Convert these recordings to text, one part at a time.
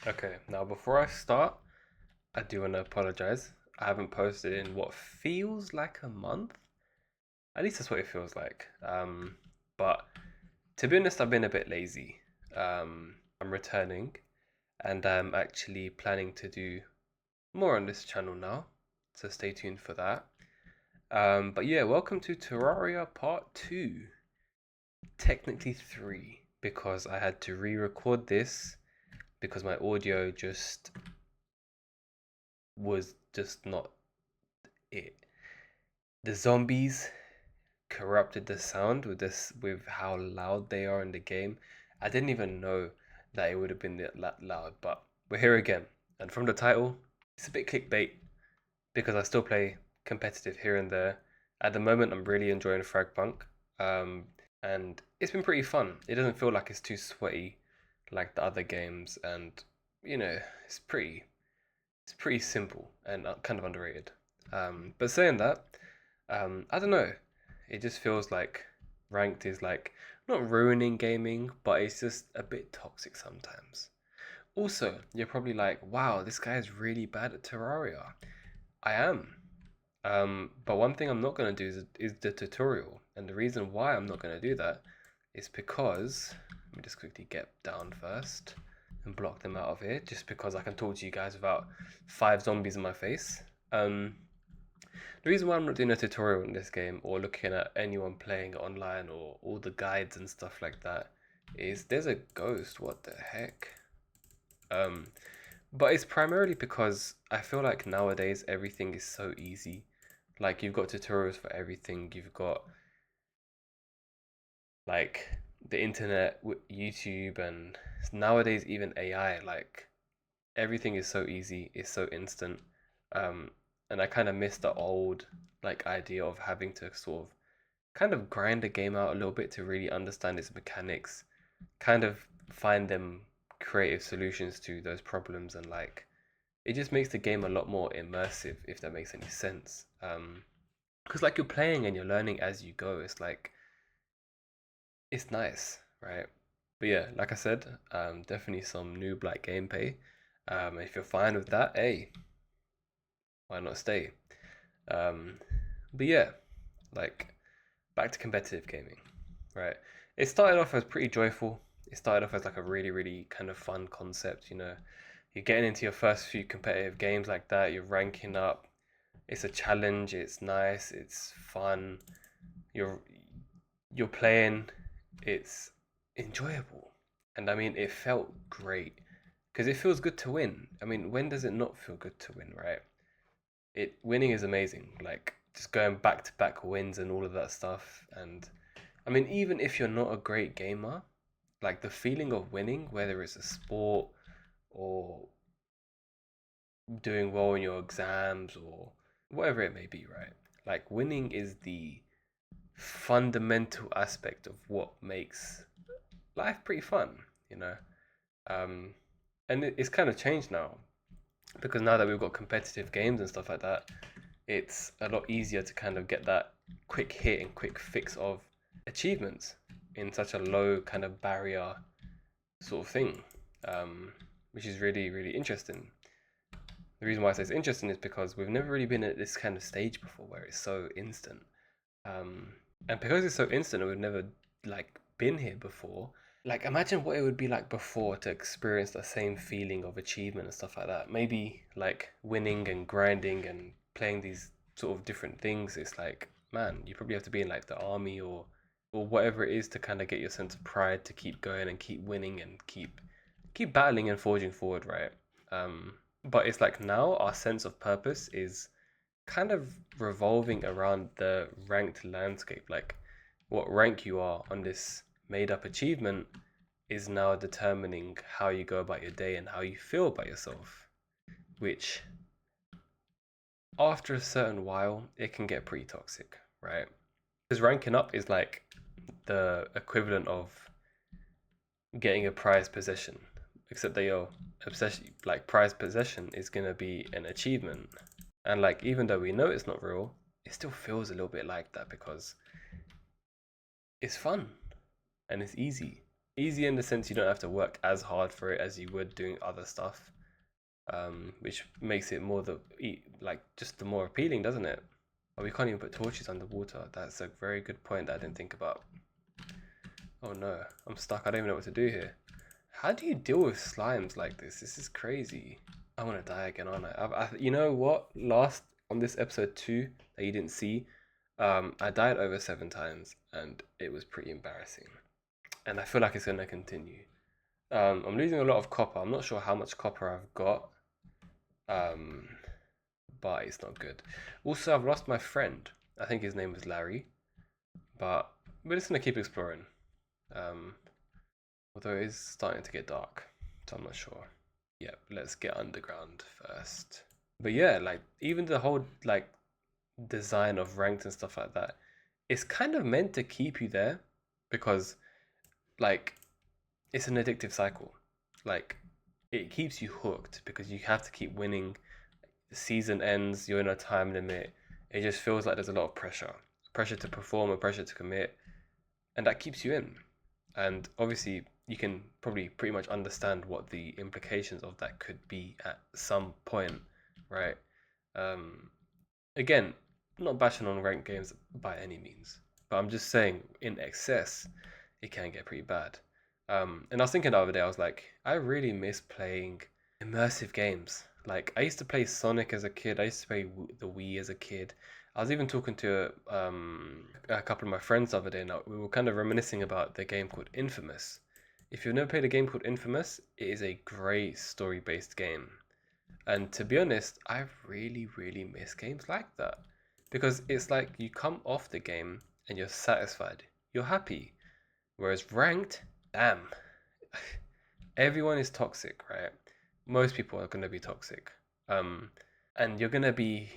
Okay, now before I start, I do want to apologize. I haven't posted in what feels like a month. At least that's what it feels like. But to be honest, I've been a bit lazy. I'm returning and I'm actually planning to do more on this channel now. So stay tuned for that. But yeah, welcome to Terraria Part 2. Technically 3, because I had to re-record this because my audio just was just not it. The zombies corrupted the sound with how loud they are in the game. I didn't even know that it would have been that loud, but we're here again. And from the title, it's a bit clickbait because I still play competitive here and there. At the moment, I'm really enjoying Fragpunk, um, and it's been pretty fun. It doesn't feel like it's too sweaty like the other games, and you know, it's pretty simple and kind of underrated. But saying that, I don't know. It just feels like ranked is like not ruining gaming, but it's just a bit toxic sometimes. Also, you're probably like, wow, this guy is really bad at Terraria. I am. But one thing I'm not going to do is the tutorial. And the reason why I'm not going to do that is because, let me just quickly get down first and block them out of here, just because I can talk to you guys without 5 zombies in my face. The reason why I'm not doing a tutorial in this game or looking at anyone playing it online or all the guides and stuff like that is there's a ghost. What the heck? Um, but it's primarily because I feel like nowadays everything is so easy. Like you've got tutorials for everything. You've got like the internet, YouTube, and nowadays even AI. Like everything is so easy. It's so instant. Um, and I kind of miss the old like idea of having to sort of kind of grind the game out a little bit to really understand its mechanics, kind of find them creative solutions to those problems, and like it just makes the game a lot more immersive, if that makes any sense. Because like you're playing and you're learning as you go. It's like it's nice, right? But yeah, like I said, definitely some noob like gameplay. If you're fine with that, hey, why not stay? Um, but yeah, like back to competitive gaming, right? It started off as pretty joyful. It started off as like a really, really kind of fun concept. You're getting into your first few competitive games like that. You're ranking up. It's a challenge. It's nice. It's fun. You're you're playing. It's enjoyable, and I mean, it felt great because it feels good to win. I mean, when does it not feel good to win, right? It winning is amazing. Like just going back to back wins and all of that stuff. And I mean, even if you're not a great gamer, like the feeling of winning, whether it's a sport or doing well in your exams or whatever it may be, right? Like winning is the fundamental aspect of what makes life pretty fun, you know? Um, and it's kind of changed now because now that we've got competitive games and stuff like that, it's a lot easier to kind of get that quick hit and quick fix of achievements in such a low kind of barrier sort of thing, which is really, really interesting. The reason why I say it's interesting is because we've never really been at this kind of stage before where it's so instant. Um, and because it's so instant and we've never like been here before, like imagine what it would be like before to experience the same feeling of achievement and stuff like that. Maybe like winning and grinding and playing these sort of different things. It's like, man, you probably have to be in like the army or whatever it is to kind of get your sense of pride to keep going and keep winning and keep battling and forging forward, right? But it's like now our sense of purpose is kind of revolving around the ranked landscape. Like what rank you are on this made up achievement is now determining how you go about your day and how you feel about yourself, which after a certain while, it can get pretty toxic, right? Because ranking up is like the equivalent of getting a prized possession, except that your obsession, like prized possession, is gonna be an achievement. And like, even though we know it's not real, it still feels a little bit like that because it's fun and it's easy. Easy in the sense you don't have to work as hard for it as you would doing other stuff, which makes it more like just the more appealing, doesn't it? Oh, we can't even put torches underwater. That's a very good point that I didn't think about. Oh no, I'm stuck. I don't even know what to do here. How do you deal with slimes like this? This is crazy. I want to die again, aren't you know what? Last on this episode 2 that you didn't see, I died over 7 times, and it was pretty embarrassing. And I feel like it's gonna continue. I'm losing a lot of copper. I'm not sure how much copper I've got, um, but it's not good. Also, I've lost my friend. I think his name was Larry, but we're just gonna keep exploring. Um, although it is starting to get dark, so I'm not sure. Yep, let's get underground first. But yeah, like even the whole like design of ranked and stuff like that, it's kind of meant to keep you there because like it's an addictive cycle. Like it keeps you hooked because you have to keep winning. The season ends, you're in a time limit. It just feels like there's a lot of pressure to perform and pressure to commit, and that keeps you in. And obviously, you can probably pretty much understand what the implications of that could be at some point, right? Um, Again, not bashing on ranked games by any means, but I'm just saying in excess, it can get pretty bad. And I was thinking the other day, I was like, I really miss playing immersive games. Like I used to play Sonic as a kid. I used to play the Wii as a kid. I was even talking to a couple of my friends the other day, and we were kind of reminiscing about the game called Infamous. If you've never played a game called Infamous, it is a great story-based game. And to be honest, I really, really miss games like that. Because it's like you come off the game and you're satisfied. You're happy. Whereas ranked, damn, everyone is toxic, right? Most people are going to be toxic. Um, and you're going to be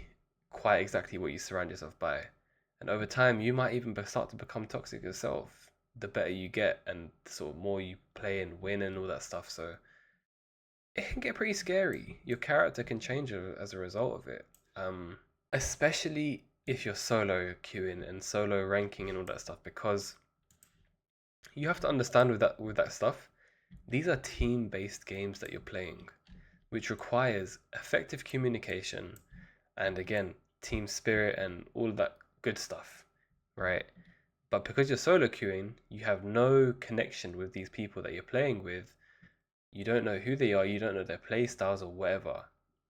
quite exactly what you surround yourself by. And over time, you might even start to become toxic yourself. The better you get and the sort of more you play and win and all that stuff. So it can get pretty scary. Your character can change as a result of it. Especially if you're solo queuing and solo ranking and all that stuff, because you have to understand with that stuff, these are team-based games that you're playing, which requires effective communication and again, team spirit and all that good stuff, right? But because you're solo queuing, you have no connection with these people that you're playing with. You don't know who they are, you don't know their play styles or whatever.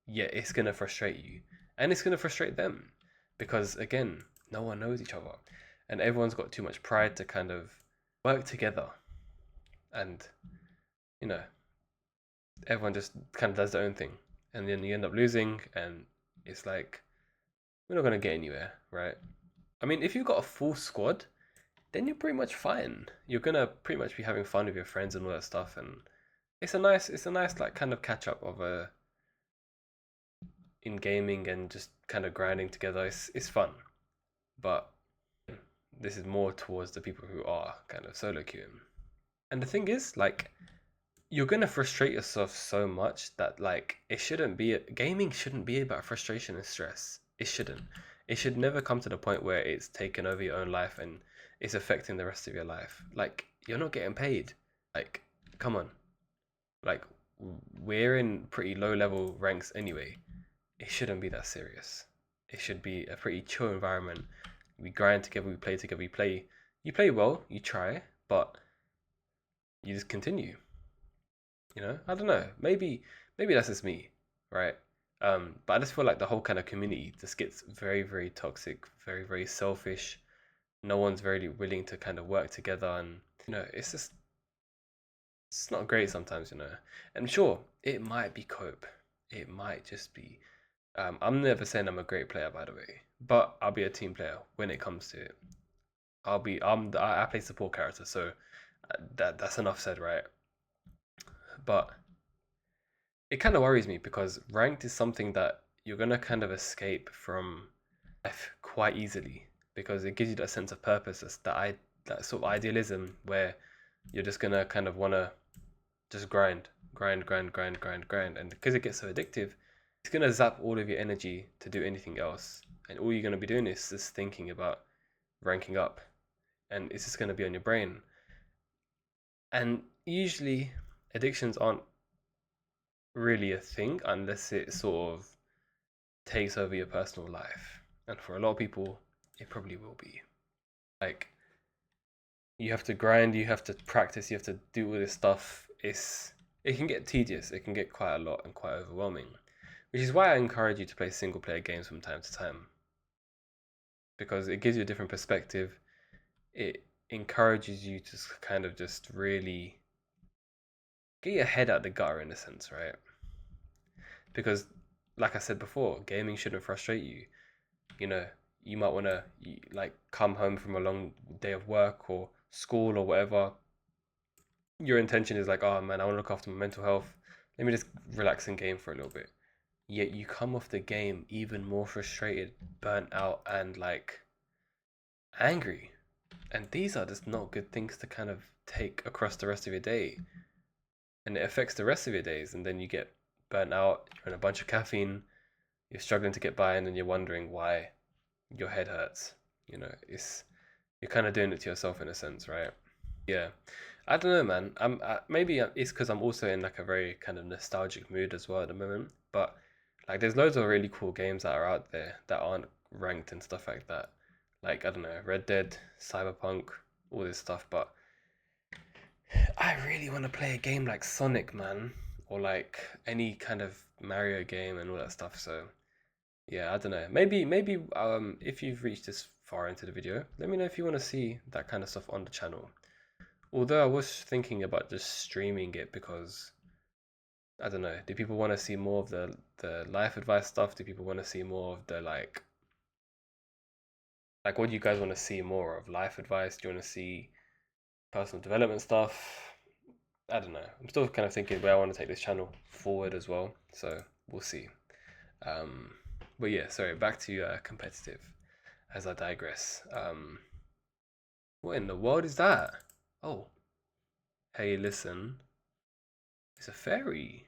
Yet it's gonna frustrate you. And it's gonna frustrate them. Because again, no one knows each other. And everyone's got too much pride to kind of work together. And, you know, everyone just kind of does their own thing. And then you end up losing and it's like we're not gonna get anywhere, right? I mean, if you've got a full squad, then you're pretty much fine. You're gonna pretty much be having fun with your friends and all that stuff, and it's a nice like kind of catch up of a in gaming and just kind of grinding together. It's fun, but this is more towards the people who are kind of solo queuing. And the thing is, like, you're gonna frustrate yourself so much that like gaming shouldn't be about frustration and stress. It shouldn't. It should never come to the point where it's taken over your own life and it's affecting the rest of your life. Like, you're not getting paid. Like, come on. Like, we're in pretty low level ranks anyway. It shouldn't be that serious. It should be a pretty chill environment. We grind together, we play together, you play well, you try, but you just continue. I don't know. Maybe that's just me, right? But I just feel like the whole kind of community just gets very, very toxic, very, very selfish. No one's really willing to kind of work together, and it's not great sometimes. And sure, it might be cope. It might just be. I'm never saying I'm a great player, by the way, but I'll be a team player when it comes to it. I play support character, so that's enough said, right? But it kind of worries me because ranked is something that you're gonna kind of escape from life quite easily because it gives you that sense of purpose, that sort of idealism where you're just gonna kind of wanna just grind, and because it gets so addictive, it's gonna zap all of your energy to do anything else, and all you're gonna be doing is just thinking about ranking up, and it's just gonna be on your brain. And usually addictions aren't really a thing unless it sort of takes over your personal life. And for a lot of people, it probably will be. Like, you have to grind, you have to practice, you have to do all this stuff. It can get tedious, it can get quite a lot and quite overwhelming. Which is why I encourage you to play single player games from time to time. Because it gives you a different perspective. It encourages you to kind of just really get your head out the gutter in a sense, right? Because like I said before, gaming shouldn't frustrate you. You know, you might want to like come home from a long day of work or school or whatever. Your intention is like, oh man, I want to look after my mental health. Let me just relax and game for a little bit. Yet you come off the game even more frustrated, burnt out, and like angry. And these are just not good things to kind of take across the rest of your day. And it affects the rest of your days. And then you get burnt out, you're on a bunch of caffeine, you're struggling to get by, and then you're wondering why your head hurts. You know, it's you're kind of doing it to yourself in a sense, right? Yeah, I don't know, man. Maybe it's because I'm also in like a very kind of nostalgic mood as well at the moment. But like, there's loads of really cool games that are out there that aren't ranked and stuff like that. Like I don't know, Red Dead, Cyberpunk, all this stuff. But I really want to play a game like Sonic, man, or like any kind of Mario game and all that stuff. So yeah, I don't know. Maybe if you've reached this far into the video, let me know if you want to see that kind of stuff on the channel. Although I was thinking about just streaming it because I don't know, do people want to see more of the life advice stuff? Do people want to see more of the like what do you guys want to see more of? Life advice? Do you want to see personal development stuff? I don't know. I'm still kind of thinking where I want to take this channel forward as well. So we'll see. Um, but yeah, sorry, back to competitive as I digress. What in the world is that? Oh, hey, listen. It's a fairy.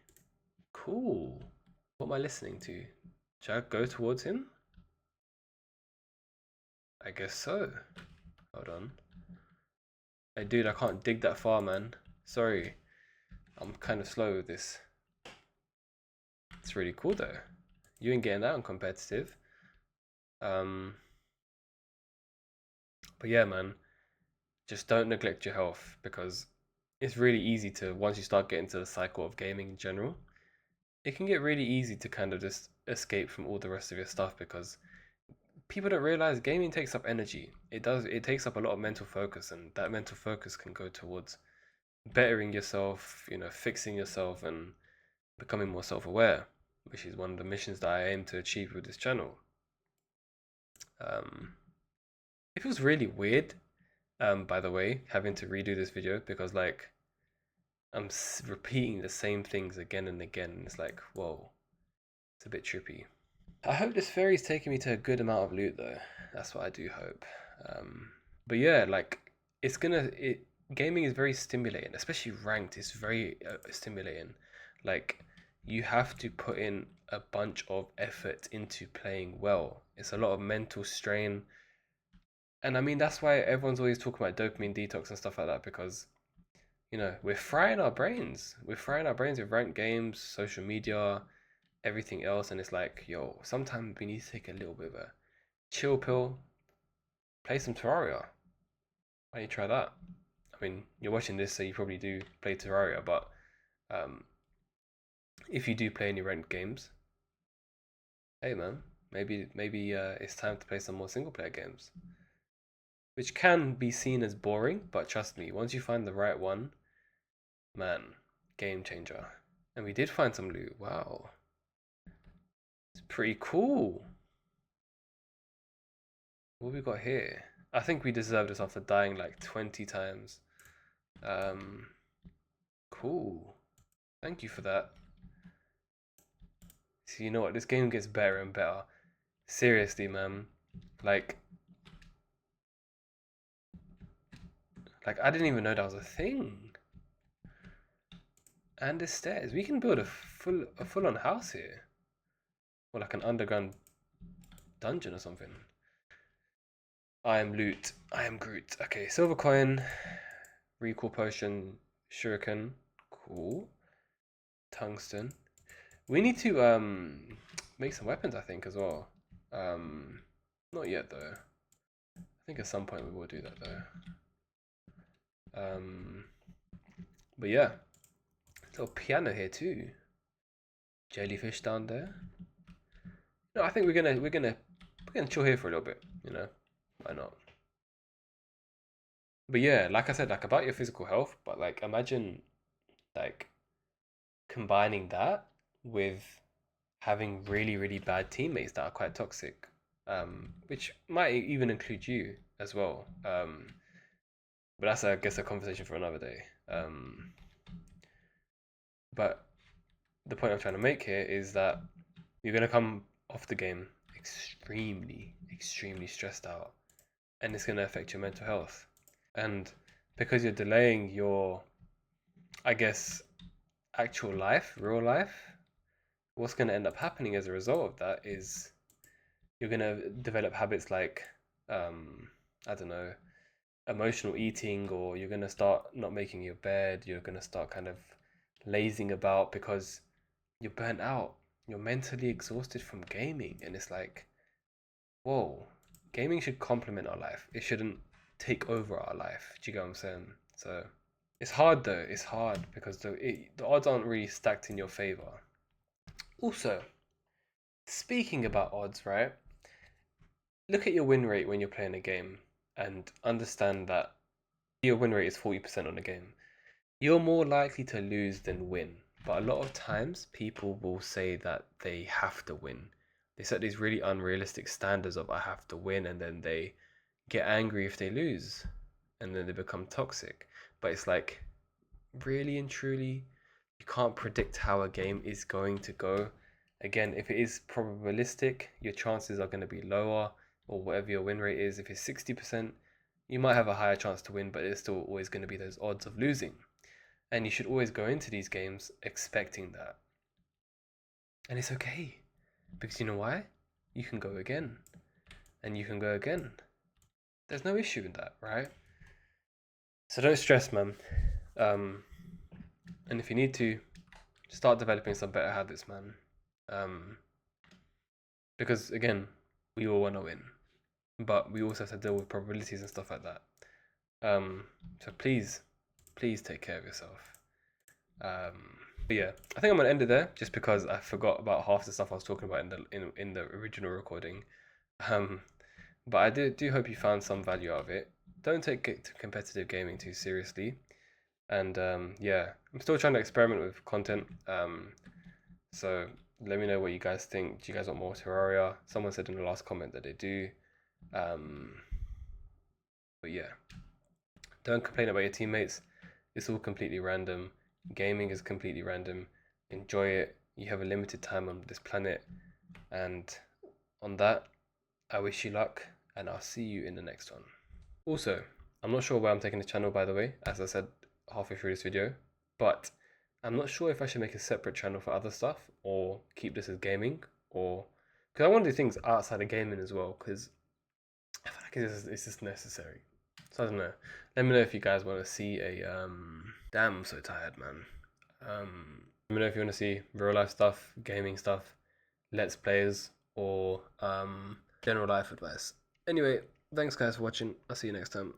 Cool. What am I listening to? Should I go towards him? I guess so. Hold on. Hey, dude, I can't dig that far, man. Sorry. I'm kind of slow with this. It's really cool, though. You ain't getting that on competitive. Um, but yeah, man. Just don't neglect your health because it's really easy to, once you start getting to the cycle of gaming in general, it can get really easy to kind of just escape from all the rest of your stuff because people don't realize gaming takes up energy. It does. It takes up a lot of mental focus, and that mental focus can go towards bettering yourself, you know, fixing yourself, and becoming more self-aware, which is one of the missions that I aim to achieve with this channel. Um, it feels really weird, by the way, having to redo this video because like I'm repeating the same things again and again. And it's like, whoa, it's a bit trippy. I hope this fairy's taking me to a good amount of loot though. That's what I do hope. But yeah, like it's gonna it gaming is very stimulating, especially ranked. It's very stimulating. Like you have to put in a bunch of effort into playing well. It's a lot of mental strain, and I mean that's why everyone's always talking about dopamine detox and stuff like that because you know we're frying our brains. We're frying our brains with ranked games, social media, everything else, and it's like, yo, sometimes we need to take a little bit of a chill pill, play some Terraria. Why don't you try that? I mean, you're watching this, so you probably do play Terraria, but um, if you do play any ranked games, hey man, maybe it's time to play some more single player games, which can be seen as boring, but trust me, once you find the right one, man, game changer. And we did find some loot. Wow, it's pretty cool. What we got here? I think we deserve this after dying like 20 times. Um, cool. Thank you for that. So you know what? This game gets better and better. Seriously, man. Like, like I didn't even know that was a thing. And the stairs. We can build a full-on house here, or like an underground dungeon or something. I am loot. I am Groot. Okay, silver coin, recall potion, Shuriken, cool. Tungsten. We need to make some weapons, I think, as well. Not yet though. I think at some point we will do that though. But yeah, little piano here too. Jellyfish down there. No, I think we're gonna chill here for a little bit. You know, why not? But yeah, like I said, like about your physical health. But like, imagine like combining that with having really really bad teammates that are quite toxic, which might even include you as well. But that's I guess a conversation for another day. But the point I'm trying to make here is that you're gonna come off the game extremely stressed out, and it's gonna affect your mental health. And because you're delaying your, I guess, actual life, real life, what's gonna end up happening as a result of that is you're gonna develop habits like, I don't know, emotional eating, or you're gonna start not making your bed. You're gonna start kind of lazing about because you're burnt out. You're mentally exhausted from gaming, and it's like, whoa, gaming should complement our life. It shouldn't take over our life. Do you get what I'm saying? So it's hard though. It's hard because the odds aren't really stacked in your favor. Also, speaking about odds, right? Look at your win rate when you're playing a game and understand that your win rate is 40% on a game. You're more likely to lose than win. But a lot of times, people will say that they have to win. They set these really unrealistic standards of I have to win, and then they get angry if they lose, and then they become toxic. But it's like, really and truly, you can't predict how a game is going to go. Again, if it is probabilistic, your chances are going to be lower, or whatever your win rate is. If it's 60%, you might have a higher chance to win, but there's still always going to be those odds of losing. And you should always go into these games expecting that. And it's okay. Because you know why? You can go again. And you can go again. There's no issue in that, right? So don't stress, man. And if you need to, start developing some better habits, man. Because again, we all want to win. But we also have to deal with probabilities and stuff like that. So please take care of yourself. But yeah, I think I'm gonna end it there, just because I forgot about half the stuff I was talking about in the original recording. Um, but I do hope you found some value out of it. Don't take competitive gaming too seriously, and yeah, I'm still trying to experiment with content. So let me know what you guys think. Do you guys want more Terraria? Someone said in the last comment that they do. Um, but yeah, don't complain about your teammates. It's all completely random. Gaming is completely random. Enjoy it. You have a limited time on this planet. And on that, I wish you luck, and I'll see you in the next one. Also, I'm not sure where I'm taking the channel, by the way, as I said halfway through this video, but I'm not sure if I should make a separate channel for other stuff or keep this as gaming, or because I want to do things outside of gaming as well, because I feel like it's just necessary. So I don't know. Let me know if you guys want to see a damn, I'm so tired, man. Let me know if you want to see real life stuff, gaming stuff, let's plays, or general life advice. Anyway, thanks guys for watching. I'll see you next time.